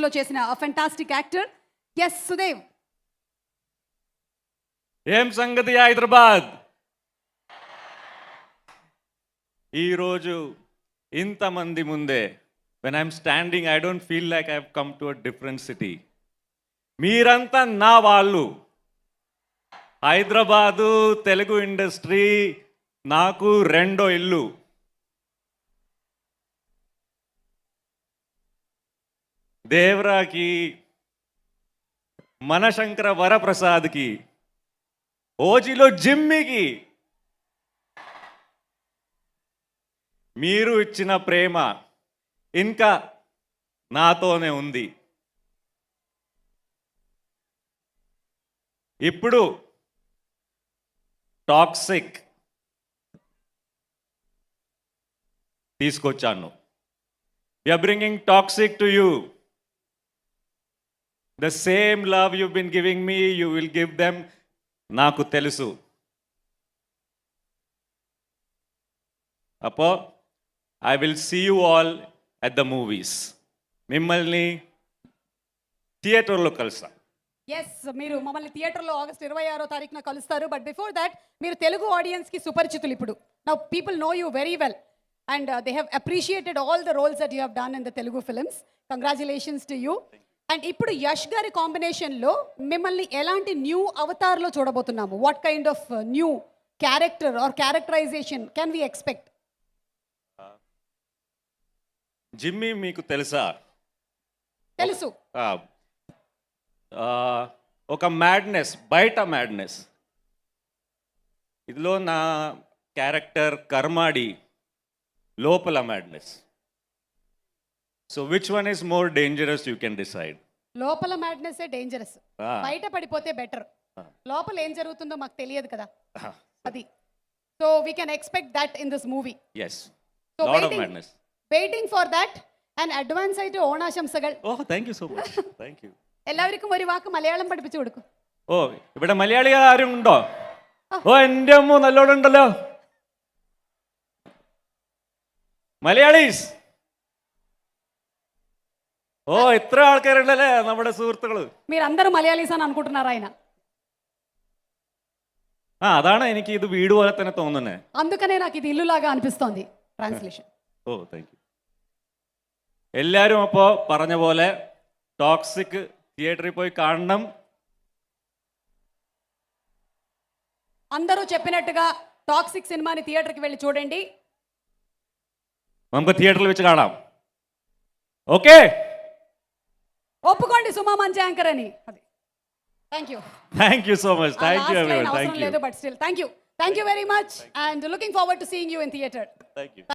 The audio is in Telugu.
లో చేసిన ఫెంటాస్టిక్ యాక్టర్. ఎస్ సుదేవ్. ఏం సంగతి హైదరాబాద్. ఈరోజు ఇంతమంది ముందే when I'm standing, I don't feel like I've come to a different city. మీరంతా నా వాళ్ళు. హైదరాబాదు తెలుగు ఇండస్ట్రీ నాకు రెండో ఇల్లు. దేవరాకి, మనశంకర వరప్రసాద్కి, ఓజిలో జిమ్మికి మీరు ఇచ్చిన ప్రేమ ఇంకా నాతోనే ఉంది. ఇప్పుడు టాక్సిక్ తీసుకొచ్చాను. We are bringing toxic to you. The same love you've been giving me, you will give them. నాకు తెలుసు. అప్పో I will see you all at the movies. మిమ్మల్ని థియేటర్లో కలుస్తా. ఎస్, మీరు మమ్మల్ని థియేటర్లో ఆగస్ట్ 26వ తారీఖున కలుస్తారు. బట్ బిఫోర్ దాట్ మీరు తెలుగు ఆడియన్స్కి సుపరిచితులు. ఇప్పుడు now people know you very well and they have appreciated all the roles that you have done in the Telugu films. Congratulations to you. And ఇప్పుడు యష్ గారి కాంబినేషన్లో మిమ్మల్ని ఎలాంటి న్యూ అవతార్లో చూడబోతున్నాము? What kind of new character or characterization can we expect? Jimmy మీకు తెలుసా? తెలుసు. ఒక మ్యాడ్నెస్, బయట మ్యాడ్నెస్. ఇదిలో నా క్యారెక్టర్ కర్మాడి, లోపల madness. So which one is more dangerous you can decide. లోపల మ్యాడ్నెస్ డేంజరస్, బయట పడిపోతే బెటర్. లోపల ఏం జరుగుతుందో మాకు తెలియదు కదా, అది. So we can expect that in this movie. yes, lot of madness. Waiting for that and advance ആയിട്ട് ഓണാശംസകൾ. Oh, thank you so much. Thank you. എല്ലാവർക്കും ഒരു വാക്ക് മലയാളം പഠിപ്പിച്ചു കൊടുക്കും. ഓ, ഇവിടെ മലയാളി ആരും ഉണ്ടോ? ഓ, എൻ്റെ അമ്മ നല്ലോണുണ്ടല്ലോ. മലയാളീസ്. ഓ, ഇത്ര ആൾക്കാരുണ്ടല്ലേ നമ്മുടെ സുഹൃത്തുക്കള്. మీరందరూ మలయాళీస్ అని అనుకుంటున్నారు ఆయన. അതാണ് എനിക്ക് ഇത് വീട് പോലെ തന്നെ തോന്നുന്നത്. అందుకనే నాకు ఇది ఇల్లులాగా అనిపిస్తోంది. ట్రాన్స్లేషన్. ഓ, താങ്ക് യു. എല്ലാവരും അപ്പോൾ പറഞ്ഞ പോലെ ടോക്സിക് థియేటర్కి పోయి കാണണം. అందరూ చెప్పినట్టుగా టాక్సిక్ సినిమాని థియేటర్కి వెళ్ళి చూడండి. നമുക്ക് థియేటర్లో വെച്ച് കാണാം. ఓకే, ఒప్పుకోండి సుమా మంచి యాంకర్ అని. అది. Thank you so much. Thank you everyone. లేదు but still thank you very much and looking forward to seeing you in theatre. Thank you.